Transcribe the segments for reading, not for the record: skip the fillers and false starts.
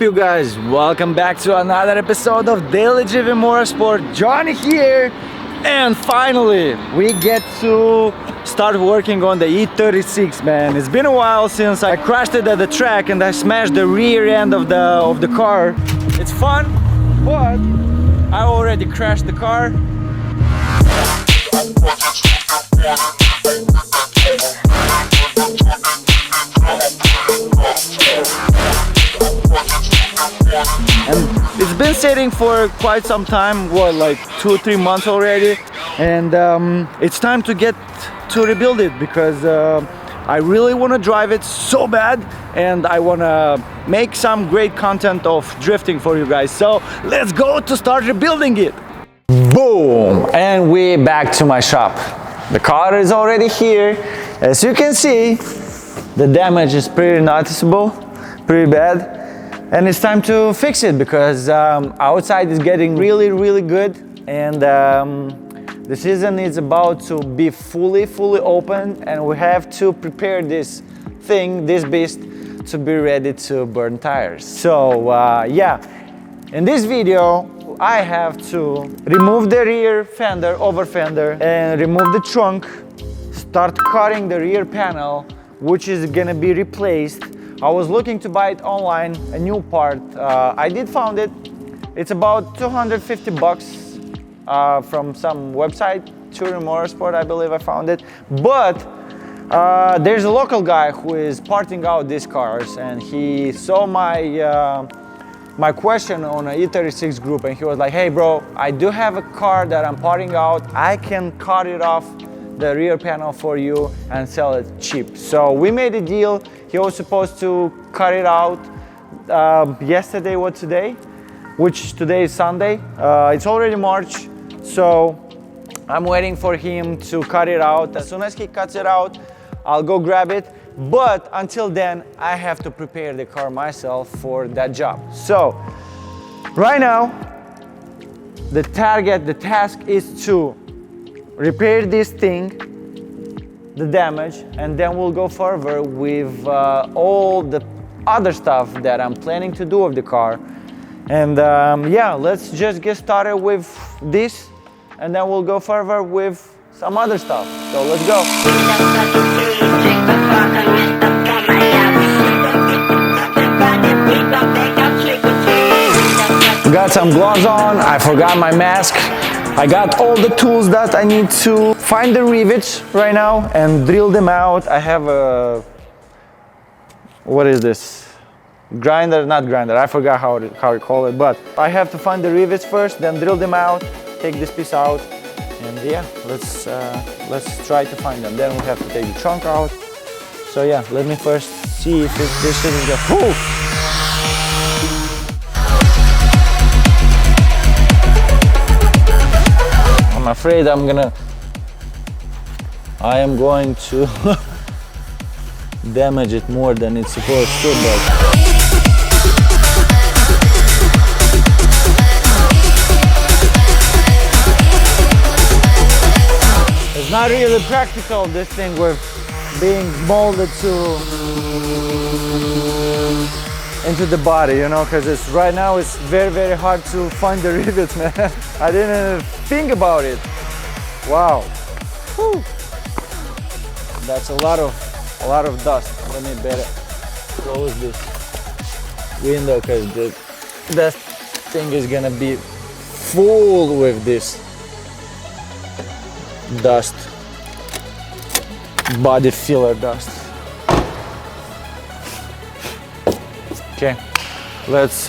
you guys? Welcome back to another episode of Daily GV Motorsport. Johnny here, and finally we get to start working on the E36, man. It's been a while since I crashed it at the track and I smashed the rear end of the car. It's fun, but I already crashed the car. And it's been sitting for quite some time, what, like 2-3 months already, and it's time to get to rebuild it because I really want to drive it so bad, and I want to make some great content of drifting for you guys. So let's go to start rebuilding it. Boom! And we're back to my shop. The car is already here. As you can see, the damage is pretty noticeable, pretty bad. And it's time to fix it because outside is getting really good, and the season is about to be fully open, and we have to prepare this beast to be ready to burn tires. So yeah, in this video I have to remove the rear fender, over fender, and remove the trunk, start cutting the rear panel, which is gonna be replaced. I was looking to buy it online, a new part. I did found it. It's about 250 bucks from some website, Touring Motorsport, I believe I found it. But there's a local guy who is parting out these cars, and he saw my question on an E36 group, and he was like, "Hey bro, I do have a car that I'm parting out. I can cut it off the rear panel for you and sell it cheap." So we made a deal. He was supposed to cut it out yesterday or today, which today is Sunday. It's already March, so I'm waiting for him to cut it out. As soon as he cuts it out, I'll go grab it. But until then, I have to prepare the car myself for that job. So right now, the task is to repair this thing, the damage, and then we'll go further with all the other stuff that I'm planning to do with the car. And yeah, let's just get started with this, and then we'll go further with some other stuff. So let's go. Got some gloves on, I forgot my mask. I got all the tools that I need to find the rivets right now and drill them out. I have a, what is this? Grinder, not grinder, I forgot how to call it, but I have to find the rivets first, then drill them out, take this piece out, and yeah, let's try to find them. Then we have to take the trunk out. So yeah, let me first see if this shit is just, whoo! I'm afraid I am going to damage it more than it's supposed to, but it's not really practical, this thing with being molded into the body, you know, because it's right now it's very hard to find the rivets, man. I didn't even think about it. Wow. Whew. That's a lot of dust. Let me better close this window because that thing is gonna be full with this dust, body filler dust. Okay, let's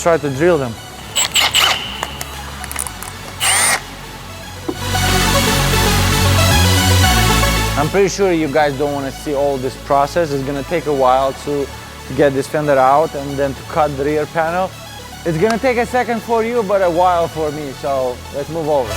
try to drill them. I'm pretty sure you guys don't want to see all this process. It's gonna take a while to get this fender out and then to cut the rear panel. It's gonna take a second for you, but a while for me. So let's move over.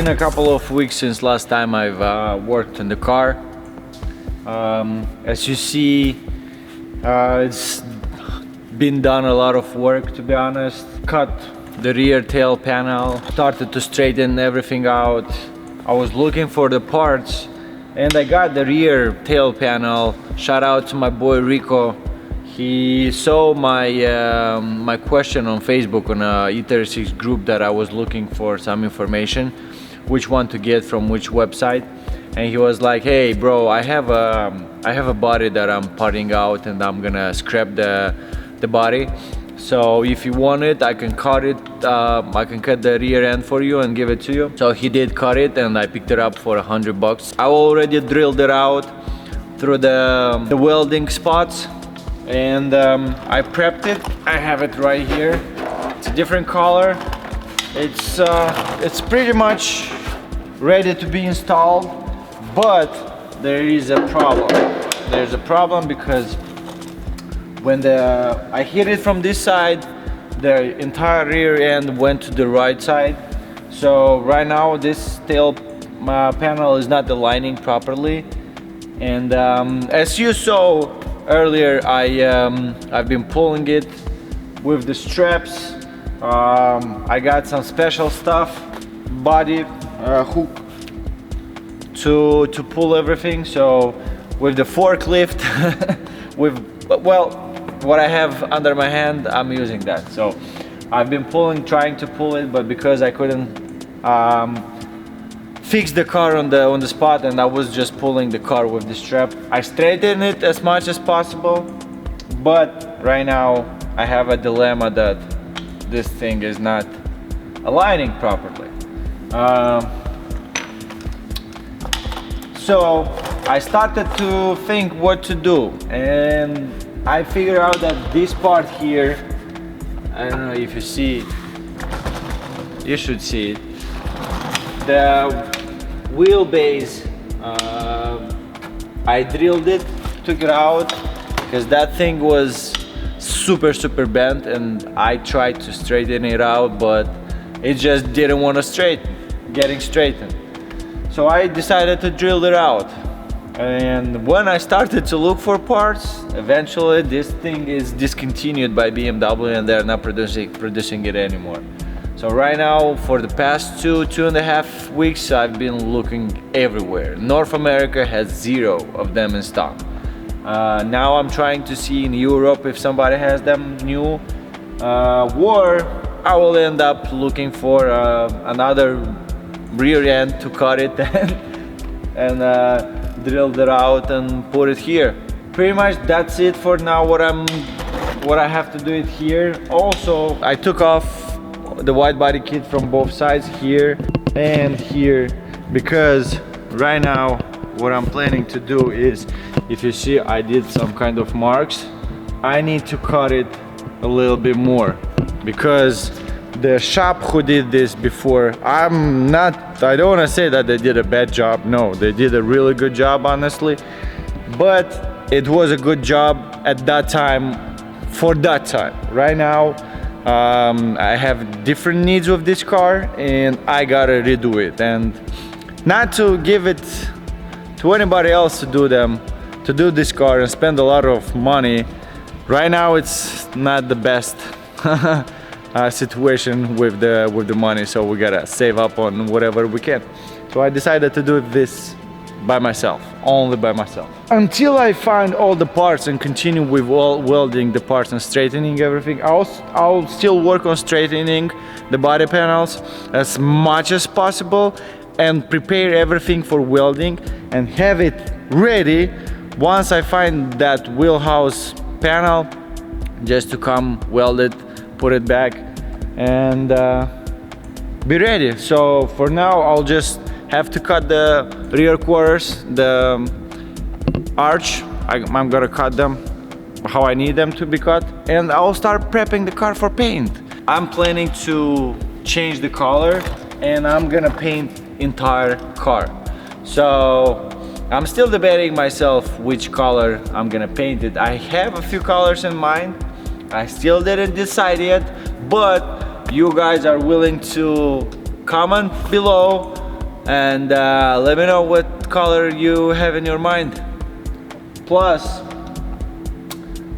been a couple of weeks since last time I've worked on the car. As you see, it's been done a lot of work, to be honest. Cut the rear tail panel, started to straighten everything out. I was looking for the parts and I got the rear tail panel. Shout out to my boy Rico. He saw my my question on Facebook on a E36 group that I was looking for some information, which one to get from which website, and he was like, "Hey, bro, I have a body that I'm parting out, and I'm gonna scrap the body. So if you want it, I can cut it. I can cut the rear end for you and give it to you." So he did cut it, and I picked it up for $100. I already drilled it out through the welding spots. And I prepped it. I have it right here. It's a different color. It's pretty much ready to be installed, but there is a problem. There's a problem because when I hit it from this side, the entire rear end went to the right side. So right now this tail panel is not aligning properly. And as you saw earlier, I've been pulling it with the straps. I got some special stuff, body hook to pull everything. So with the forklift, well, what I have under my hand, I'm using that. So I've been trying to pull it, but because I couldn't fix the car on the spot, and I was just pulling the car with the strap. I straightened it as much as possible, but right now I have a dilemma that this thing is not aligning properly. So I started to think what to do, and I figured out that this part here, I don't know if you see it, you should see it, the wheelbase, I drilled it, took it out, because that thing was super bent, and I tried to straighten it out, but it just didn't want to getting straightened. So I decided to drill it out. And when I started to look for parts, eventually this thing is discontinued by BMW and they're not producing it anymore. So right now, for the past two and a half weeks, I've been looking everywhere. North America has 0 of them in stock. Now I'm trying to see in Europe if somebody has them new, or I will end up looking for another rear end to cut it and drill it out and put it here. Pretty much that's it for now. What I have to do it here. Also, I took off the wide body kit from both sides, here and here, because right now what I'm planning to do is, if you see, I did some kind of marks. I need to cut it a little bit more, because the shop who did this before, I don't want to say that they did a bad job. No, they did a really good job, honestly, but it was a good job at that time, for that time. Right now I have different needs with this car, and I gotta redo it, and not to give it to anybody else to do this car and spend a lot of money. Right now it's not the best situation with the money, so we gotta save up on whatever we can. So I decided to do this by myself, only by myself, until I find all the parts and continue with welding the parts and straightening everything. I'll still work on straightening the body panels as much as possible and prepare everything for welding and have it ready once I find that wheelhouse panel, just to come weld it, put it back, and be ready. So for now I'll just have to cut the rear quarters, the arch. I'm gonna cut them how I need them to be cut, and I'll start prepping the car for paint. I'm planning to change the color, and I'm gonna paint entire car. So I'm still debating myself which color I'm gonna paint it. I have a few colors in mind. I still didn't decide yet, but you guys are willing to comment below and let me know what color you have in your mind. Plus,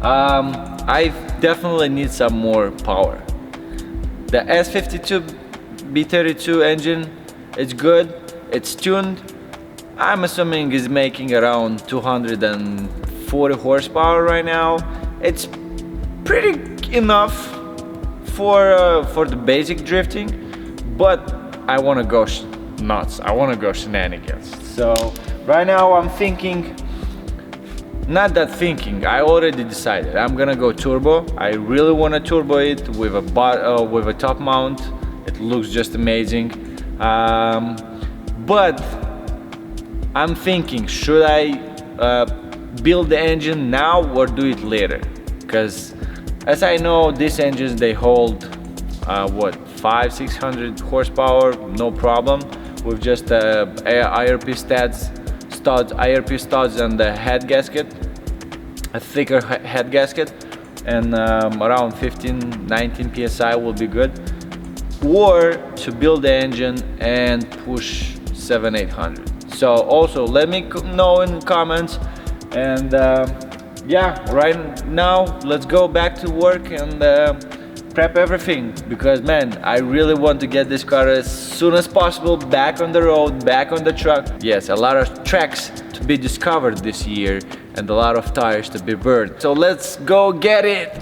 I definitely need some more power. The S52 B32 engine, it's good, it's tuned. I'm assuming it's making around 240 horsepower right now. It's pretty enough for the basic drifting, but I want to go nuts. I want to go shenanigans. So right now I'm thinking, not that thinking, I already decided I'm gonna go turbo. I really want to turbo it with a top mount. It looks just amazing. But I'm thinking, should I build the engine now or do it later? Because as I know, these engines, they hold what, 500-600 horsepower, no problem, with just IRP studs and the head gasket, a thicker head gasket, and around 15-19 psi will be good. Or to build the engine and push 700-800. So also let me know in the comments, and yeah, right now let's go back to work and prep everything, because man, I really want to get this car as soon as possible back on the road, back on the truck. Yes, a lot of tracks to be discovered this year and a lot of tires to be burned. So let's go get it!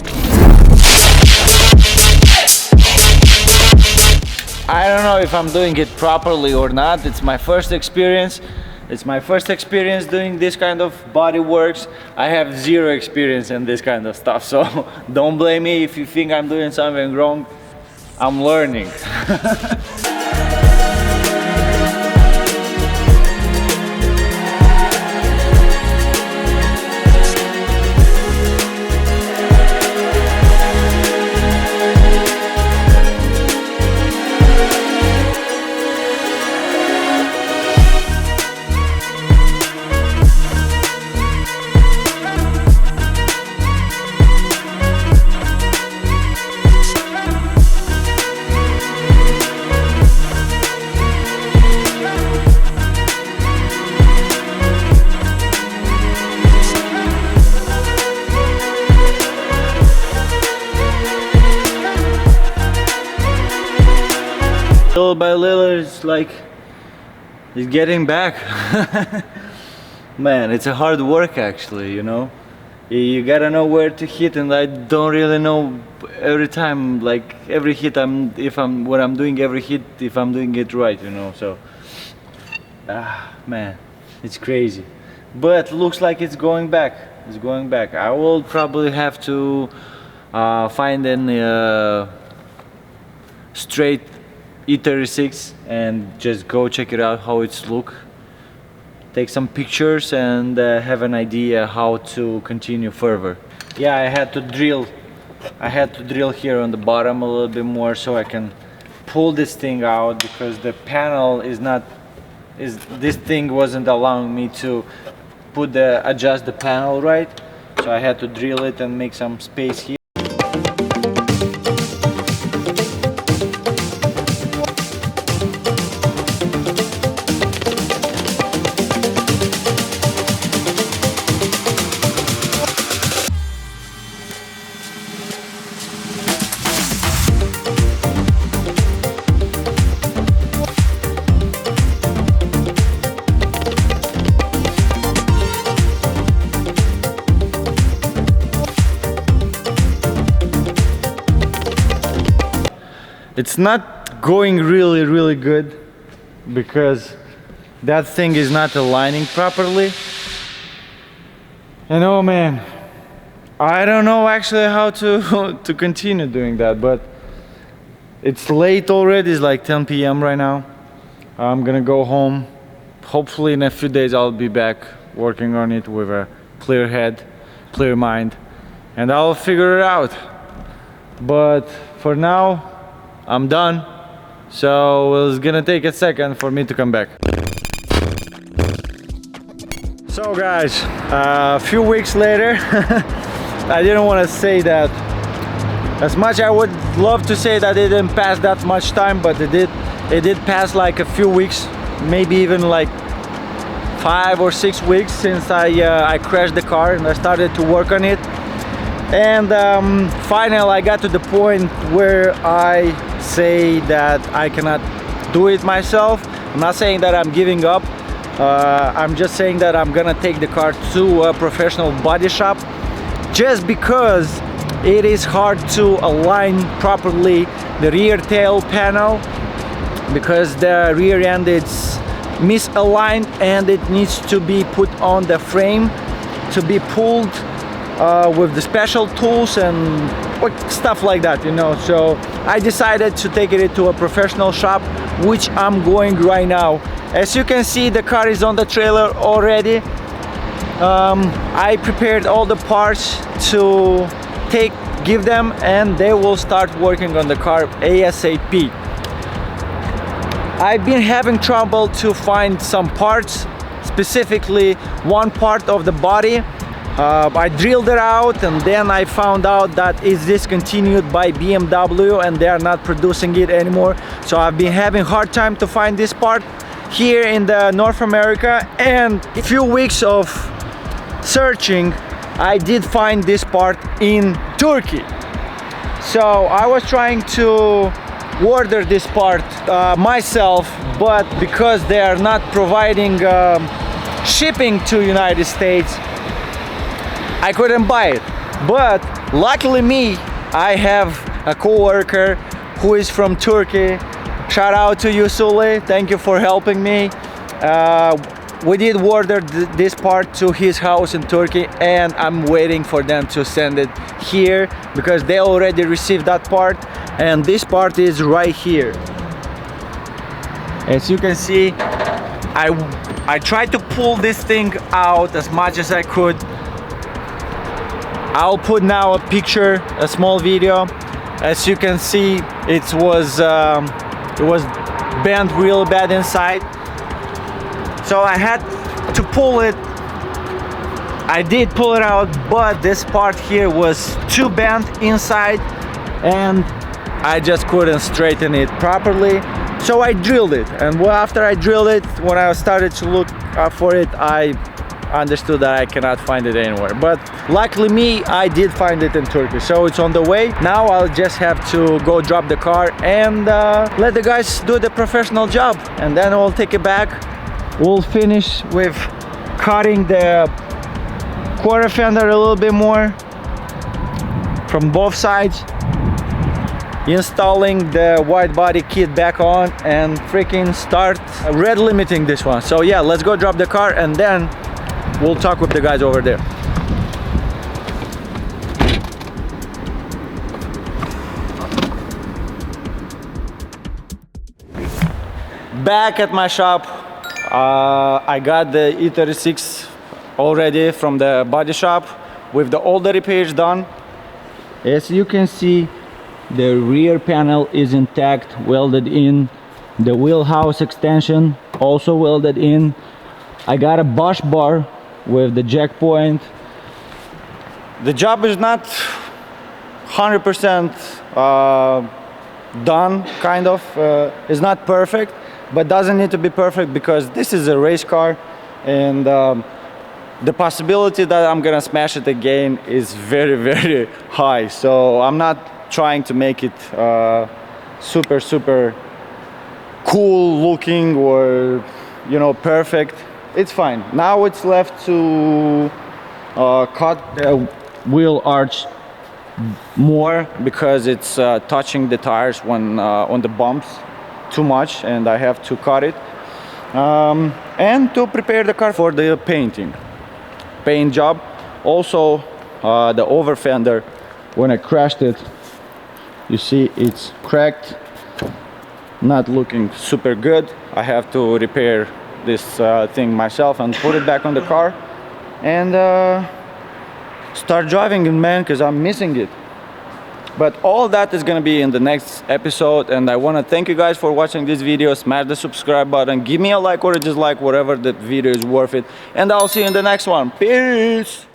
I don't know if I'm doing it properly or not. It's my first experience. It's my first experience doing this kind of body works. I have zero experience in this kind of stuff, so don't blame me if you think I'm doing something wrong. I'm learning. Little by little, it's like it's getting back. Man, it's a hard work actually, you know. You gotta know where to hit, and I don't really know every time, like every hit, when I'm doing every hit, if I'm doing it right, you know. So man, it's crazy, but looks like it's going back. It's going back. I will probably have to find an straight E36 and just go check it out, how it's look, take some pictures, and have an idea how to continue further. Yeah, I had to drill here on the bottom a little bit more so I can pull this thing out, because the panel this thing wasn't allowing me to adjust the panel right, so I had to drill it and make some space here. It's not going really good because that thing is not aligning properly. And oh man, I don't know actually how to to continue doing that, but it's late already. It's like 10 p.m. right now. I'm gonna go home. Hopefully in a few days I'll be back working on it with a clear head, clear mind, and I'll figure it out. But for now, I'm done, so it's gonna take a second for me to come back. So guys, a few weeks later, I didn't want to say that. As much I would love to say that it didn't pass that much time, but it did pass like a few weeks maybe even like 5 or 6 weeks since I crashed the car and I started to work on it. And finally I got to the point where I say that I cannot do it myself. I'm not saying that I'm giving up. I'm just saying that I'm gonna take the car to a professional body shop, just because it is hard to align properly the rear tail panel, because the rear end is misaligned and it needs to be put on the frame to be pulled with the special tools and stuff like that, you know. So I decided to take it to a professional shop, which I'm going right now. As you can see, the car is on the trailer already. I prepared all the parts to give them, and they will start working on the car ASAP. I've been having trouble to find some parts, specifically one part of the body. I drilled it out, and then I found out that it's discontinued by BMW and they are not producing it anymore. So I've been having a hard time to find this part here in the North America, and a few weeks of searching I did find this part in Turkey. So I was trying to order this part myself, but because they are not providing shipping to United States, I couldn't buy it. But luckily me, I have a co-worker who is from Turkey. Shout out to you, Sule. Thank you for helping me. We did order this part to his house in Turkey, and I'm waiting for them to send it here because they already received that part, and this part is right here. As you can see, I tried to pull this thing out as much as I could. I'll put now a picture, a small video. As you can see, it was bent real bad inside. So I had to pull it. I did pull it out, but this part here was too bent inside and I just couldn't straighten it properly. So I drilled it, and after I drilled it, when I started to look for it, I understood that I cannot find it anywhere. But luckily me, I did find it in Turkey, so it's on the way. Now I'll just have to go drop the car and let the guys do the professional job, and then we'll take it back. We'll finish with cutting the quarter fender a little bit more from both sides, installing the wide body kit back on, and freaking start red limiting this one. So yeah, let's go drop the car and then we'll talk with the guys over there. Back at my shop, I got the E36 already from the body shop with all the repairs done. As you can see, the rear panel is intact, welded in. The wheelhouse extension also welded in. I got a Bosch bar with the jack point. The job is not 100% done, kind of. It's not perfect, but doesn't need to be perfect because this is a race car, and the possibility that I'm gonna smash it again is very, very high. So I'm not trying to make it super cool looking or, you know, perfect. It's fine. Now it's left to cut the wheel arch more because it's touching the tires when on the bumps too much, and I have to cut it, and to prepare the car for the paint job. Also the over fender, when I crashed it, you see it's cracked, not looking super good. I have to repair this thing myself and put it back on the car and start driving it, man, because I'm missing it. But all that is gonna be in the next episode, and I want to thank you guys for watching this video. Smash the subscribe button, give me a like or a dislike, whatever the video is worth it, and I'll see you in the next one. Peace.